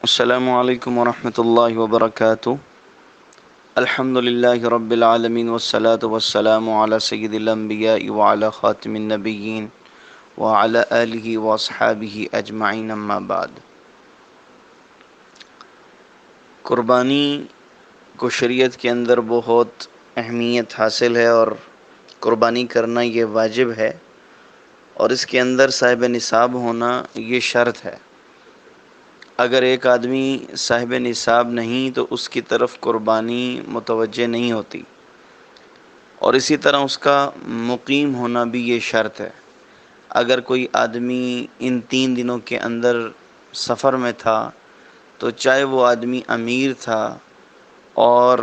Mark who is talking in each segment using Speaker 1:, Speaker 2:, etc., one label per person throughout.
Speaker 1: السلام علیکم ورحمۃ اللہ وبرکاتہ۔ الحمد للہ رب العالمین والصلاة والسلام علی سید الانبیاء وعلی خاتم النبیین وعلی آلہ واصحابہ اجمعین، اما بعد۔ قربانی کو شریعت کے اندر بہت اہمیت حاصل ہے اور قربانی کرنا یہ واجب ہے، اور اس کے اندر صاحب نصاب ہونا یہ شرط ہے۔ اگر ایک آدمی صاحب نصاب نہیں تو اس کی طرف قربانی متوجہ نہیں ہوتی، اور اسی طرح اس کا مقیم ہونا بھی یہ شرط ہے۔ اگر کوئی آدمی ان 3 دنوں کے اندر سفر میں تھا تو چاہے وہ آدمی امیر تھا اور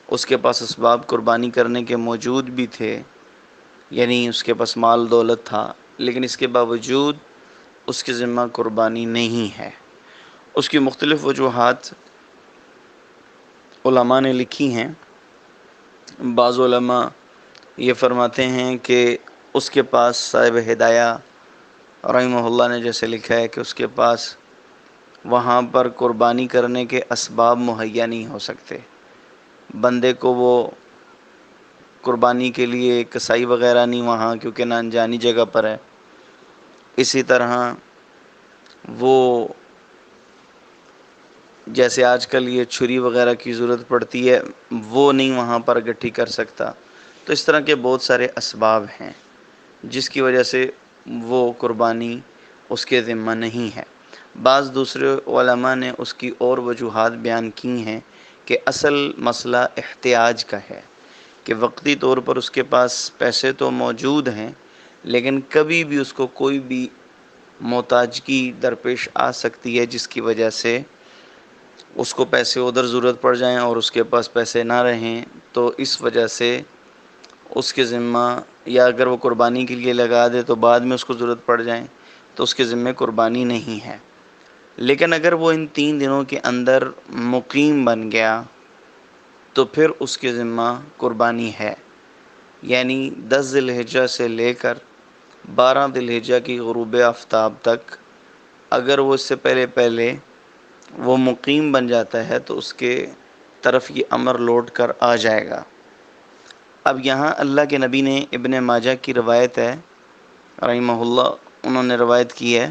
Speaker 1: اس کے پاس اسباب قربانی کرنے کے موجود بھی تھے، یعنی اس کے پاس مال دولت تھا، لیکن اس کے باوجود اس کے ذمہ قربانی نہیں ہے۔ اس کی مختلف وجوہات علماء نے لکھی ہیں۔ بعض علماء یہ فرماتے ہیں کہ اس کے پاس صاحب ہدایہ رحمہ اللہ نے جیسے لکھا ہے کہ اس کے پاس وہاں پر قربانی کرنے کے اسباب مہیا نہیں ہو سکتے، بندے کو وہ قربانی کے لیے کسائی وغیرہ نہیں وہاں، کیونکہ نہ انجانی جگہ پر ہے۔ اسی طرح وہ جیسے آج کل یہ چھری وغیرہ کی ضرورت پڑتی ہے، وہ نہیں وہاں پر اکٹھی کر سکتا۔ تو اس طرح کے بہت سارے اسباب ہیں جس کی وجہ سے وہ قربانی اس کے ذمہ نہیں ہے۔ بعض دوسرے علماء نے اس کی اور وجوہات بیان کی ہیں کہ اصل مسئلہ احتیاج کا ہے، کہ وقتی طور پر اس کے پاس پیسے تو موجود ہیں، لیکن کبھی بھی اس کو کوئی بھی محتاجگی درپیش آ سکتی ہے جس کی وجہ سے اس کو پیسے ادھر ضرورت پڑ جائیں اور اس کے پاس پیسے نہ رہیں، تو اس وجہ سے اس کے ذمہ، یا اگر وہ قربانی کے لیے لگا دے تو بعد میں اس کو ضرورت پڑ جائیں تو اس کے ذمہ قربانی نہیں ہے۔ لیکن اگر وہ ان 3 دنوں کے اندر مقیم بن گیا تو پھر اس کے ذمہ قربانی ہے، یعنی 10 ذی الحجہ سے لے کر 12 ذی الحجہ کی غروب آفتاب تک اگر وہ اس سے پہلے وہ مقیم بن جاتا ہے تو اس کے طرف یہ امر لوٹ کر آ جائے گا۔ اب یہاں اللہ کے نبی نے، ابن ماجہ کی روایت ہے رحمہ اللہ، انہوں نے روایت کی ہے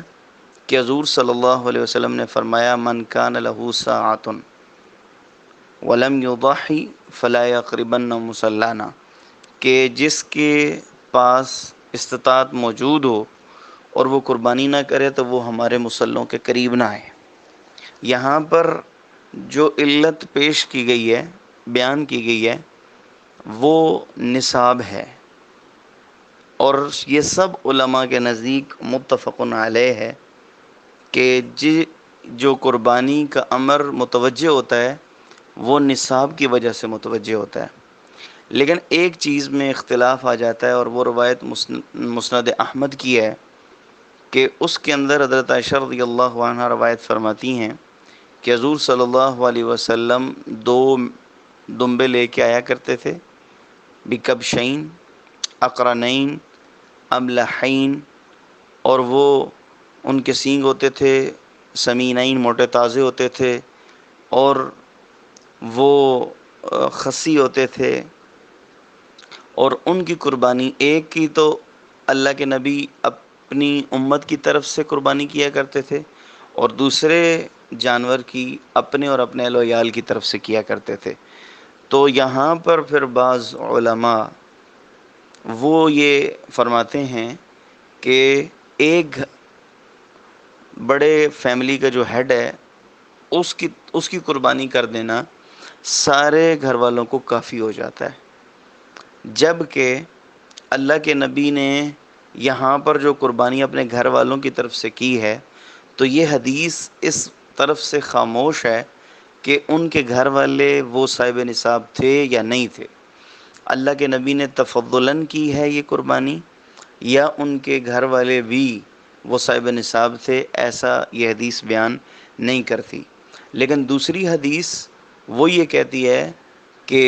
Speaker 1: کہ حضور صلی اللہ علیہ وسلم نے فرمایا، من کان لہ ساعۃ ولم یضحی فلا یقربن مصلانا، کہ جس کے پاس استطاعت موجود ہو اور وہ قربانی نہ کرے تو وہ ہمارے مصلوں کے قریب نہ آئے۔ یہاں پر جو علت پیش کی گئی ہے، بیان کی گئی ہے، وہ نصاب ہے، اور یہ سب علماء کے نزدیک متفق علیہ ہے کہ جو قربانی کا امر متوجہ ہوتا ہے وہ نصاب کی وجہ سے متوجہ ہوتا ہے۔ لیکن ایک چیز میں اختلاف آ جاتا ہے، اور وہ روایت مسند احمد کی ہے کہ اس کے اندر حضرت عائشہ رضی اللہ عنہا روایت فرماتی ہیں کہ حضور صلی اللہ علیہ وسلم 2 دمبے لے کے آیا کرتے تھے، بکبشین اقرنین املحین، اور وہ ان کے سینگ ہوتے تھے سمینین، موٹے تازے ہوتے تھے، اور وہ خصی ہوتے تھے، اور ان کی قربانی ایک کی تو اللہ کے نبی اپنی امت کی طرف سے قربانی کیا کرتے تھے، اور دوسرے جانور کی اپنے اور اپنے اہل و عیال کی طرف سے کیا کرتے تھے۔ تو یہاں پر پھر بعض علماء وہ یہ فرماتے ہیں کہ ایک بڑے فیملی کا جو ہیڈ ہے اس کی قربانی کر دینا سارے گھر والوں کو کافی ہو جاتا ہے، جبکہ اللہ کے نبی نے یہاں پر جو قربانی اپنے گھر والوں کی طرف سے کی ہے تو یہ حدیث اس طرف سے خاموش ہے کہ ان کے گھر والے وہ صاحب نصاب تھے یا نہیں تھے۔ اللہ کے نبی نے تفضلاً کی ہے یہ قربانی، یا ان کے گھر والے بھی وہ صاحب نصاب تھے، ایسا یہ حدیث بیان نہیں کرتی۔ لیکن دوسری حدیث وہ یہ کہتی ہے کہ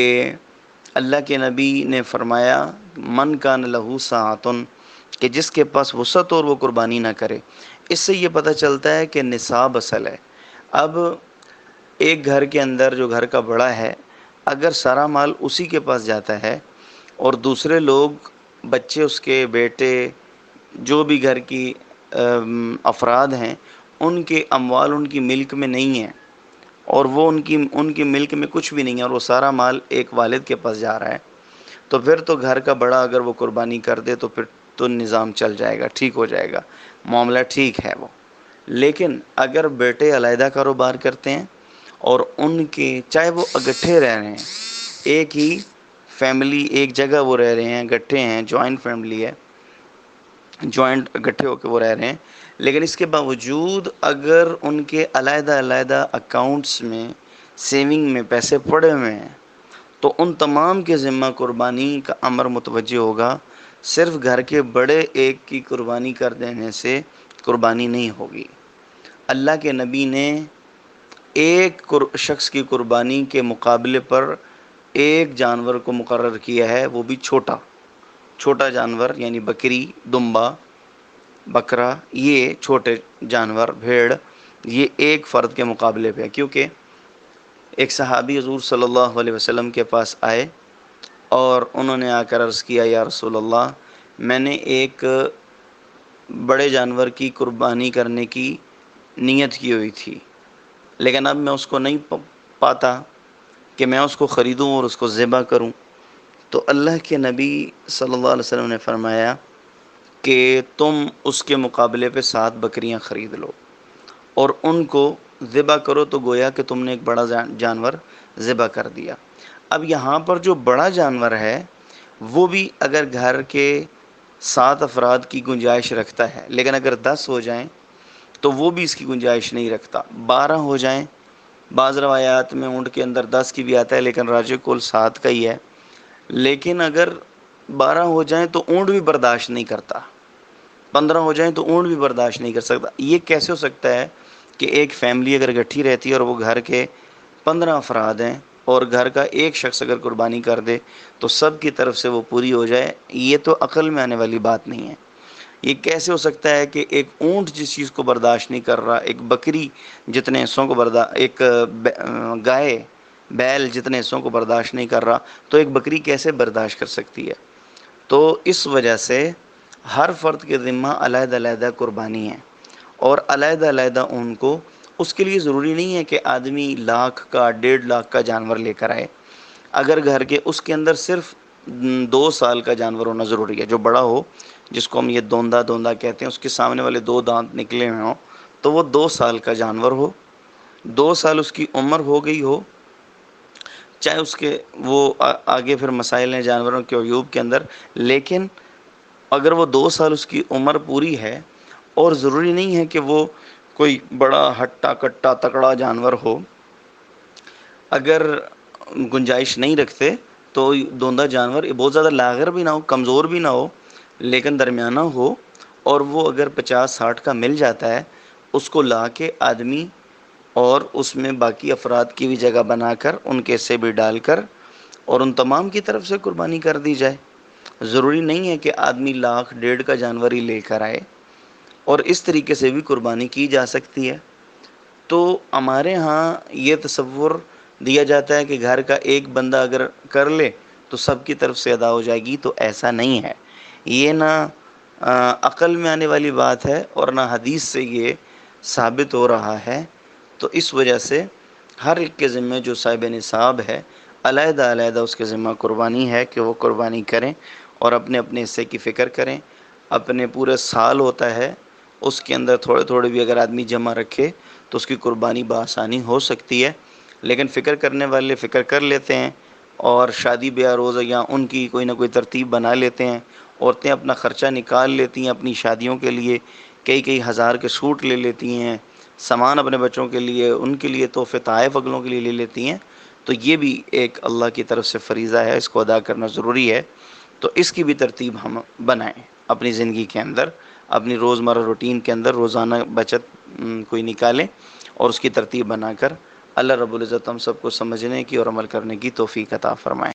Speaker 1: اللہ کے نبی نے فرمایا، من کان لہ ساعۃ، کہ جس کے پاس وسعت اور وہ قربانی نہ کرے۔ اس سے یہ پتہ چلتا ہے کہ نصاب اصل ہے۔ اب ایک گھر کے اندر جو گھر کا بڑا ہے، اگر سارا مال اسی کے پاس جاتا ہے اور دوسرے لوگ، بچے اس کے، بیٹے، جو بھی گھر کی افراد ہیں، ان کے اموال ان کی ملک میں نہیں ہیں، اور وہ ان کی ملک میں کچھ بھی نہیں ہے، اور وہ سارا مال ایک والد کے پاس جا رہا ہے، تو پھر تو گھر کا بڑا اگر وہ قربانی کر دے تو پھر تو نظام چل جائے گا، ٹھیک ہو جائے گا، معاملہ ٹھیک ہے وہ۔ لیکن اگر بیٹے علیحدہ کاروبار کرتے ہیں اور ان کے، چاہے وہ اکٹھے رہ رہے ہیں، ایک ہی فیملی، ایک جگہ وہ رہ رہے ہیں، اکٹھے ہیں، جوائنٹ فیملی ہے، جوائنٹ اکٹھے ہو کے وہ رہ رہے ہیں، لیکن اس کے باوجود اگر ان کے علیحدہ علیحدہ اکاؤنٹس میں، سیونگ میں پیسے پڑے ہوئے ہیں، تو ان تمام کے ذمہ قربانی کا امر متوجہ ہوگا۔ صرف گھر کے بڑے ایک کی قربانی کر دینے سے قربانی نہیں ہوگی۔ اللہ کے نبی نے ایک شخص کی قربانی کے مقابلے پر ایک جانور کو مقرر کیا ہے، وہ بھی چھوٹا جانور، یعنی بکری، دمبا، بکرا، یہ چھوٹے جانور، بھیڑ، یہ ایک فرد کے مقابلے پہ، کیونکہ ایک صحابی حضور صلی اللہ علیہ وسلم کے پاس آئے اور انہوں نے آ کر عرض کیا، یا رسول اللہ، میں نے ایک بڑے جانور کی قربانی کرنے کی نیت کی ہوئی تھی، لیکن اب میں اس کو نہیں پاتا کہ میں اس کو خریدوں اور اس کو ذبح کروں۔ تو اللہ کے نبی صلی اللہ علیہ وسلم نے فرمایا کہ تم اس کے مقابلے پہ 7 بکریاں خرید لو اور ان کو ذبح کرو، تو گویا کہ تم نے ایک بڑا جانور ذبح کر دیا۔ اب یہاں پر جو بڑا جانور ہے وہ بھی اگر گھر کے 7 افراد کی گنجائش رکھتا ہے، لیکن اگر 10 ہو جائیں تو وہ بھی اس کی گنجائش نہیں رکھتا، 12 ہو جائیں، بعض روایات میں اونٹ کے اندر 10 کی بھی آتا ہے، لیکن راجح کل 7 کا ہی ہے، لیکن اگر 12 ہو جائیں تو اونٹ بھی برداشت نہیں کرتا، 15 ہو جائیں تو اونٹ بھی برداشت نہیں کر سکتا۔ یہ کیسے ہو سکتا ہے کہ ایک فیملی اگر اکٹھی رہتی ہے اور وہ گھر کے 15 افراد ہیں اور گھر کا ایک شخص اگر قربانی کر دے تو سب کی طرف سے وہ پوری ہو جائے؟ یہ تو عقل میں آنے والی بات نہیں ہے۔ یہ کیسے ہو سکتا ہے کہ ایک اونٹ جس چیز کو برداشت نہیں کر رہا، ایک بکری جتنے حصوں کو ایک گائے، بیل جتنے حصوں کو برداشت نہیں کر رہا، تو ایک بکری کیسے برداشت کر سکتی ہے؟ تو اس وجہ سے ہر فرد کے ذمہ علیحدہ علیحدہ قربانی ہے، اور علیحدہ علیحدہ ان کو، اس کے لیے ضروری نہیں ہے کہ آدمی 1,00,000 کا 1,50,000 کا جانور لے کر آئے۔ اگر گھر کے اس کے اندر صرف 2 سال کا جانور ہونا ضروری ہے، جو بڑا ہو، جس کو ہم یہ دوندا کہتے ہیں، اس کے سامنے والے 2 دانت نکلے ہوئے ہوں، تو وہ 2 سال کا جانور ہو، 2 سال اس کی عمر ہو گئی ہو، چاہے اس کے وہ آگے پھر مسائل ہیں جانوروں کے عیوب کے اندر، لیکن اگر وہ 2 سال اس کی عمر پوری ہے، اور ضروری نہیں ہے کہ وہ کوئی بڑا ہٹا کٹا تکڑا جانور ہو، اگر گنجائش نہیں رکھتے تو دوندا جانور بہت زیادہ لاغر بھی نہ ہو، کمزور بھی نہ ہو، لیکن درمیانہ ہو، اور وہ اگر 50-60 کا مل جاتا ہے، اس کو لا کے آدمی، اور اس میں باقی افراد کی بھی جگہ بنا کر ان کے حصے بھی ڈال کر اور ان تمام کی طرف سے قربانی کر دی جائے۔ ضروری نہیں ہے کہ آدمی 1,00,000 1,50,000 کا جانور ہی لے کر آئے، اور اس طریقے سے بھی قربانی کی جا سکتی ہے۔ تو ہمارے ہاں یہ تصور دیا جاتا ہے کہ گھر کا ایک بندہ اگر کر لے تو سب کی طرف سے ادا ہو جائے گی، تو ایسا نہیں ہے۔ یہ نہ عقل میں آنے والی بات ہے اور نہ حدیث سے یہ ثابت ہو رہا ہے۔ تو اس وجہ سے ہر ایک کے ذمہ جو صاحب نصاب ہے، علیحدہ علیحدہ اس کے ذمہ قربانی ہے کہ وہ قربانی کریں اور اپنے اپنے حصے کی فکر کریں۔ اپنے پورے سال ہوتا ہے، اس کے اندر تھوڑے تھوڑے بھی اگر آدمی جمع رکھے تو اس کی قربانی بآسانی ہو سکتی ہے، لیکن فکر کرنے والے فکر کر لیتے ہیں، اور شادی بیاہ روزہ یا ان کی کوئی نہ کوئی ترتیب بنا لیتے ہیں۔ عورتیں اپنا خرچہ نکال لیتی ہیں اپنی شادیوں کے لیے، کئی ہزار کے سوٹ لے لیتی ہیں، سامان اپنے بچوں کے لیے، ان کے لیے تحفے تحائف اگلوں کے لیے لے لیتی ہیں۔ تو یہ بھی ایک اللہ کی طرف سے فریضہ ہے، اس کو ادا کرنا ضروری ہے۔ تو اس کی بھی ترتیب ہم بنائیں اپنی زندگی کے اندر، اپنی روزمرہ روٹین کے اندر روزانہ بچت کوئی نکالیں اور اس کی ترتیب بنا کر اللہ رب العزت ہم سب کو سمجھنے کی اور عمل کرنے کی توفیق عطا فرمائے۔